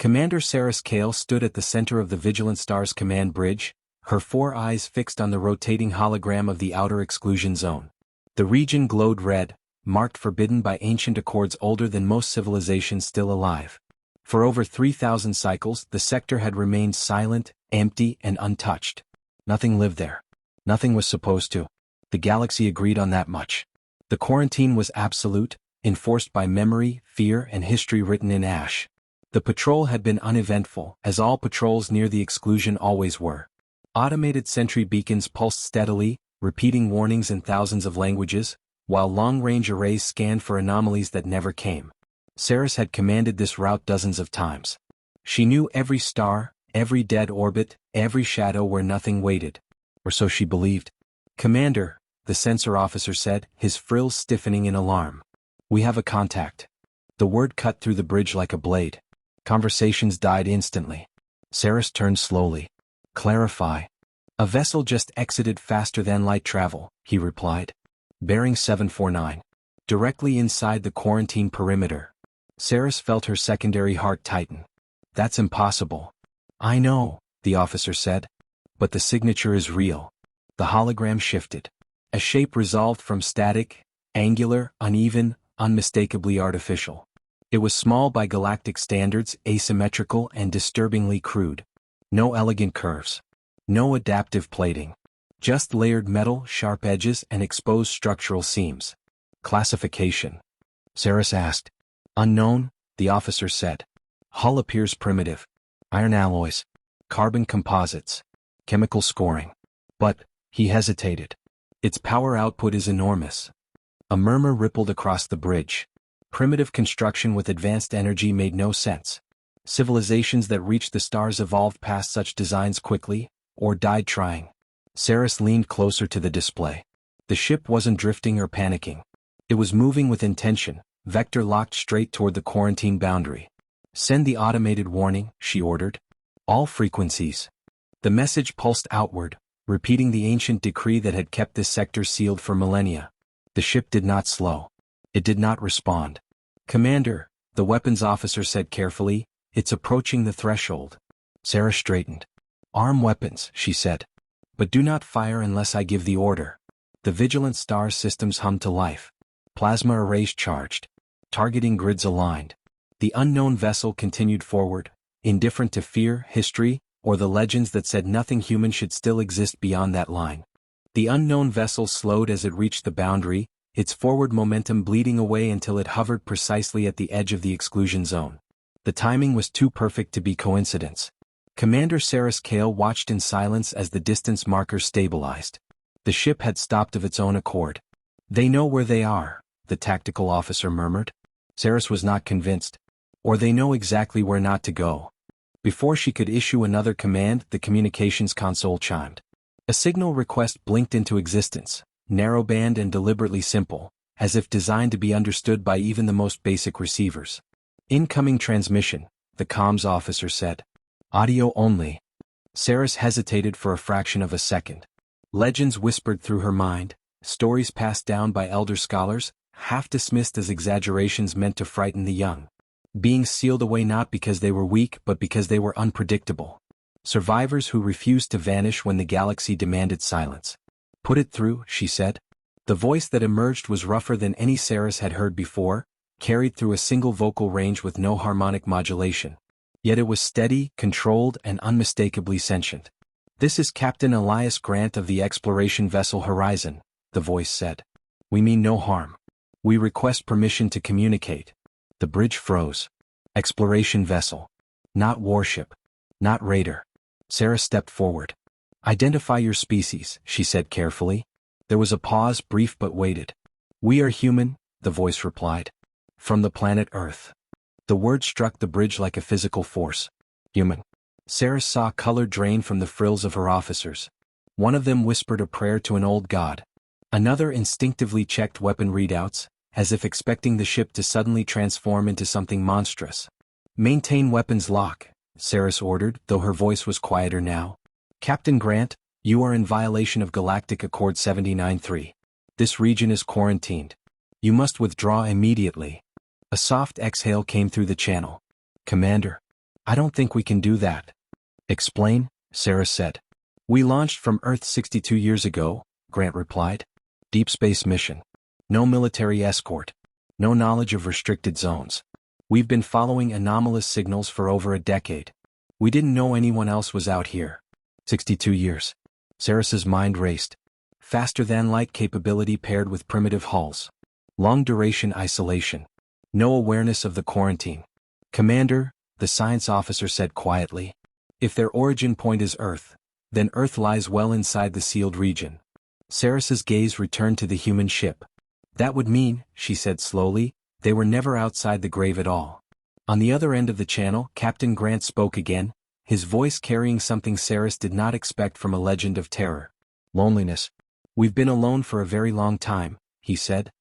Commander Saris Kale stood at the center of the Vigilant Stars command bridge, her 4 eyes fixed on the rotating hologram of the outer exclusion zone. The region glowed red, marked forbidden by ancient accords older than most civilizations still alive. For over 3,000 cycles, the sector had remained silent, empty, and untouched. Nothing lived there. Nothing was supposed to. The galaxy agreed on that much. The quarantine was absolute, enforced by memory, fear, and history written in ash. The patrol had been uneventful, as all patrols near the exclusion always were. Automated sentry beacons pulsed steadily, repeating warnings in thousands of languages, while long-range arrays scanned for anomalies that never came. Saris had commanded this route dozens of times. She knew every star, every dead orbit, every shadow where nothing waited. Or so she believed. "Commander," the sensor officer said, his frills stiffening in alarm. "We have a contact." The word cut through the bridge like a blade. Conversations died instantly. Saris turned slowly. "Clarify." "A vessel just exited faster than light travel," he replied. "Bearing 749. Directly inside the quarantine perimeter." Saris felt her secondary heart tighten. "That's impossible." "I know," the officer said. "But the signature is real." The hologram shifted. A shape resolved from static, angular, uneven, unmistakably artificial. It was small by galactic standards, asymmetrical and disturbingly crude. No elegant curves. No adaptive plating. Just layered metal, sharp edges, and exposed structural seams. "Classification?" Saris asked. "Unknown," the officer said. "Hull appears primitive. Iron alloys. Carbon composites. Chemical scoring. But," he hesitated, "its power output is enormous." A murmur rippled across the bridge. Primitive construction with advanced energy made no sense. Civilizations that reached the stars evolved past such designs quickly, or died trying. Saris leaned closer to the display. The ship wasn't drifting or panicking. It was moving with intention, vector locked straight toward the quarantine boundary. "Send the automated warning," she ordered. "All frequencies." The message pulsed outward, repeating the ancient decree that had kept this sector sealed for millennia. The ship did not slow. It did not respond. "Commander," the weapons officer said carefully, "it's approaching the threshold." Sarah straightened. "Arm weapons," she said. "But do not fire unless I give the order." The Vigilant Stars systems hummed to life. Plasma arrays charged. Targeting grids aligned. The unknown vessel continued forward, indifferent to fear, history, or the legends that said nothing human should still exist beyond that line. The unknown vessel slowed as it reached the boundary, its forward momentum bleeding away until it hovered precisely at the edge of the exclusion zone. The timing was too perfect to be coincidence. Commander Saris Kale watched in silence as the distance markers stabilized. The ship had stopped of its own accord. "They know where they are," the tactical officer murmured. Saris was not convinced. "Or they know exactly where not to go." Before she could issue another command, the communications console chimed. A signal request blinked into existence, narrowband and deliberately simple, as if designed to be understood by even the most basic receivers. "Incoming transmission," the comms officer said. "Audio only." Saris hesitated for a fraction of a second. Legends whispered through her mind, stories passed down by elder scholars, half dismissed as exaggerations meant to frighten the young. Beings sealed away not because they were weak but because they were unpredictable. Survivors who refused to vanish when the galaxy demanded silence. "Put it through," she said. The voice that emerged was rougher than any Saris had heard before, carried through a single vocal range with no harmonic modulation. Yet it was steady, controlled, and unmistakably sentient. "This is Captain Elias Grant of the exploration vessel Horizon," the voice said. "We mean no harm. We request permission to communicate." The bridge froze. Exploration vessel. Not warship. Not raider. Sarah stepped forward. "Identify your species," she said carefully. There was a pause, brief but weighted. "We are human," the voice replied. "From the planet Earth." The word struck the bridge like a physical force. "Human." Sarah saw color drain from the frills of her officers. One of them whispered a prayer to an old god. Another instinctively checked weapon readouts, as if expecting the ship to suddenly transform into something monstrous. "Maintain weapons lock," Saris ordered, though her voice was quieter now. "Captain Grant, you are in violation of Galactic Accord 79-3. This region is quarantined. You must withdraw immediately." A soft exhale came through the channel. "Commander." I don't think we can do that. Explain, Sarah said. We launched from Earth 62 years ago, Grant replied. Deep space mission. No military escort. No knowledge of restricted zones. We've been following anomalous signals for over a decade. We didn't know anyone else was out here. 62 years. Sarah's mind raced. Faster than light capability paired with primitive hulls. Long duration isolation. No awareness of the quarantine. Commander, the science officer said quietly. If their origin point is Earth, then Earth lies well inside the sealed region. Sarah's gaze returned to the human ship. That would mean, she said slowly, they were never outside the grave at all. On the other end of the channel, Captain Grant spoke again, his voice carrying something Sarah did not expect from a legend of terror. Loneliness. We've been alone for a very long time, he said.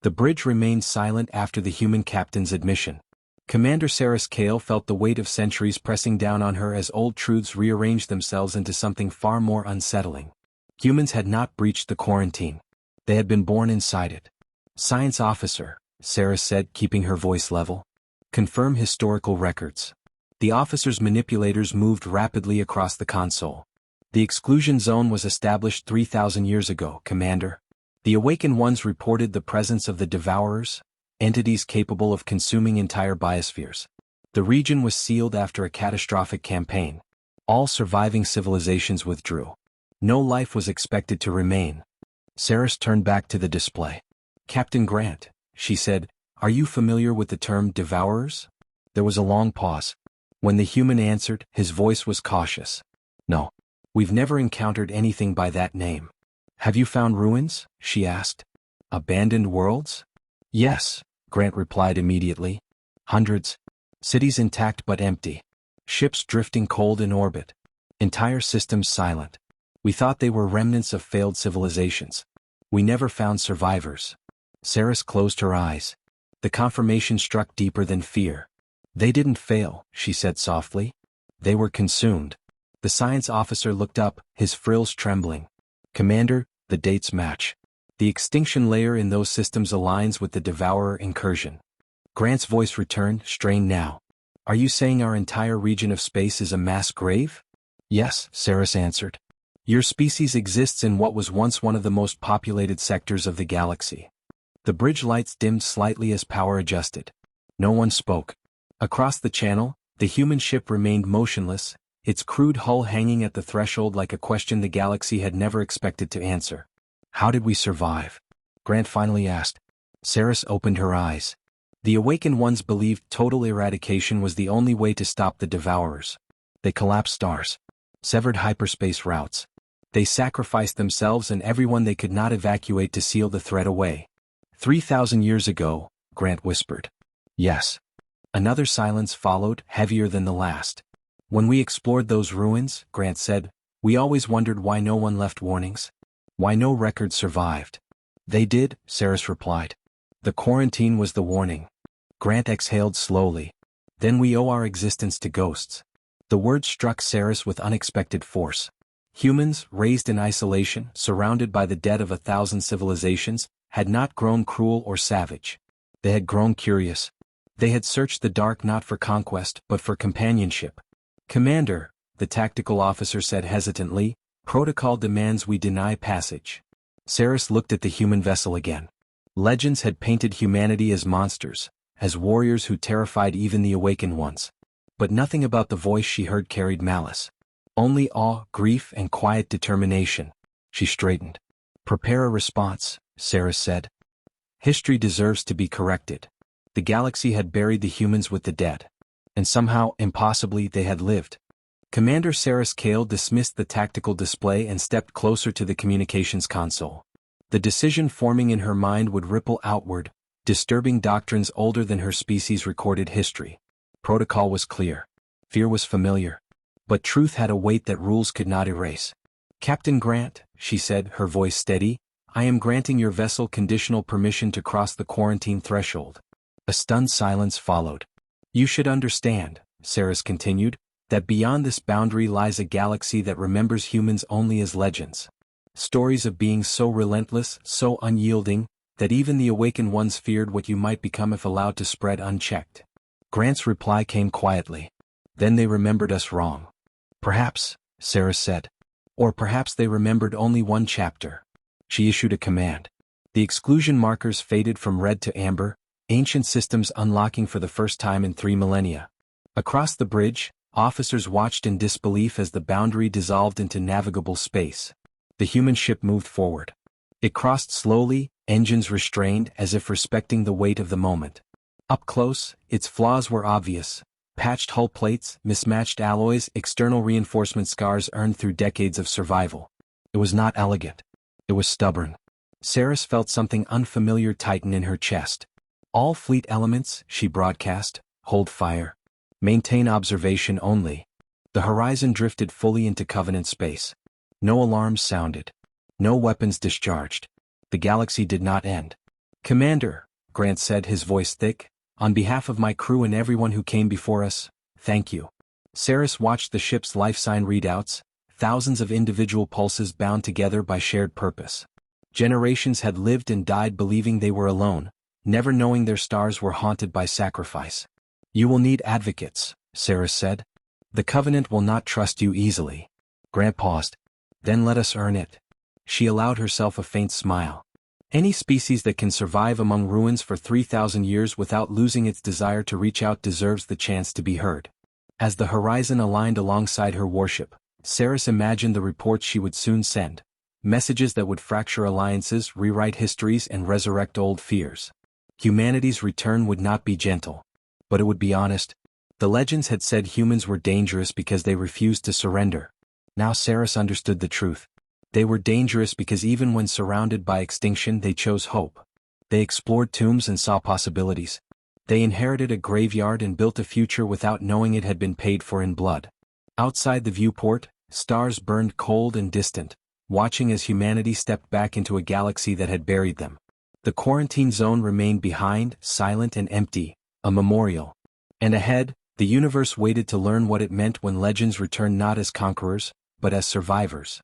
The bridge remained silent after the human captain's admission. Commander Sarah Kale felt the weight of centuries pressing down on her as old truths rearranged themselves into something far more unsettling. Humans had not breached the quarantine. They had been born inside it. Science officer, Sarah said, keeping her voice level. Confirm historical records. The officer's manipulators moved rapidly across the console. The exclusion zone was established 3,000 years ago, Commander. The Awakened Ones reported the presence of the devourers, entities capable of consuming entire biospheres. The region was sealed after a catastrophic campaign. All surviving civilizations withdrew. No life was expected to remain. Sarah turned back to the display. Captain Grant, she said, are you familiar with the term devourers? There was a long pause. When the human answered, his voice was cautious. No. We've never encountered anything by that name. Have you found ruins? She asked. Abandoned worlds? Yes, Grant replied immediately. Hundreds. Cities intact but empty. Ships drifting cold in orbit. Entire systems silent. We thought they were remnants of failed civilizations. We never found survivors. Sarah closed her eyes. The confirmation struck deeper than fear. They didn't fail, she said softly. They were consumed. The science officer looked up, his frills trembling. Commander, the dates match. The extinction layer in those systems aligns with the devourer incursion. Grant's voice returned, strained now. Are you saying our entire region of space is a mass grave? Yes, Sarah answered. Your species exists in what was once one of the most populated sectors of the galaxy. The bridge lights dimmed slightly as power adjusted. No one spoke. Across the channel, the human ship remained motionless, its crude hull hanging at the threshold like a question the galaxy had never expected to answer. How did we survive? Grant finally asked. Sarah opened her eyes. The Awakened Ones believed total eradication was the only way to stop the devourers. They collapsed stars. Severed hyperspace routes. They sacrificed themselves and everyone they could not evacuate to seal the threat away. 3,000 years ago, Grant whispered. Yes. Another silence followed, heavier than the last. When we explored those ruins, Grant said, we always wondered why no one left warnings. Why no records survived. They did, Sarah replied. The quarantine was the warning. Grant exhaled slowly. Then we owe our existence to ghosts. The word struck Sarah with unexpected force. Humans, raised in isolation, surrounded by the dead of 1,000 civilizations, had not grown cruel or savage. They had grown curious. They had searched the dark not for conquest, but for companionship. Commander, the tactical officer said hesitantly, protocol demands we deny passage. Sarah looked at the human vessel again. Legends had painted humanity as monsters, as warriors who terrified even the Awakened Ones. But nothing about the voice she heard carried malice. Only awe, grief, and quiet determination. She straightened. Prepare a response, Sarah said. History deserves to be corrected. The galaxy had buried the humans with the dead. And somehow, impossibly, they had lived. Commander Sarah Kale dismissed the tactical display and stepped closer to the communications console. The decision forming in her mind would ripple outward, disturbing doctrines older than her species' recorded history. Protocol was clear. Fear was familiar. But truth had a weight that rules could not erase. Captain Grant, she said, her voice steady, I am granting your vessel conditional permission to cross the quarantine threshold. A stunned silence followed. You should understand, Sarah continued, that beyond this boundary lies a galaxy that remembers humans only as legends. Stories of beings so relentless, so unyielding, that even the Awakened Ones feared what you might become if allowed to spread unchecked. Grant's reply came quietly. Then they remembered us wrong. Perhaps, Sarah said. Or perhaps they remembered only one chapter. She issued a command. The exclusion markers faded from red to amber, ancient systems unlocking for the first time in 3 millennia. Across the bridge, officers watched in disbelief as the boundary dissolved into navigable space. The human ship moved forward. It crossed slowly, engines restrained as if respecting the weight of the moment. Up close, its flaws were obvious. Patched hull plates, mismatched alloys, external reinforcement scars earned through decades of survival. It was not elegant. It was stubborn. Saris felt something unfamiliar tighten in her chest. All fleet elements, she broadcast, hold fire. Maintain observation only. The horizon drifted fully into Covenant space. No alarms sounded. No weapons discharged. The galaxy did not end. "Commander," Grant said, his voice thick, "on behalf of my crew and everyone who came before us, thank you." Saris watched the ship's life sign readouts, thousands of individual pulses bound together by shared purpose. Generations had lived and died believing they were alone, never knowing their stars were haunted by sacrifice. "You will need advocates," Saris said. "The Covenant will not trust you easily." Grant paused. "Then let us earn it." She allowed herself a faint smile. Any species that can survive among ruins for 3,000 years without losing its desire to reach out deserves the chance to be heard. As the horizon aligned alongside her warship, Saris imagined the reports she would soon send. Messages that would fracture alliances, rewrite histories, and resurrect old fears. Humanity's return would not be gentle. But it would be honest. The legends had said humans were dangerous because they refused to surrender. Now Saris understood the truth. They were dangerous because even when surrounded by extinction they chose hope. They explored tombs and saw possibilities. They inherited a graveyard and built a future without knowing it had been paid for in blood. Outside the viewport, stars burned cold and distant, watching as humanity stepped back into a galaxy that had buried them. The quarantine zone remained behind, silent and empty, a memorial. And ahead, the universe waited to learn what it meant when legends returned not as conquerors, but as survivors.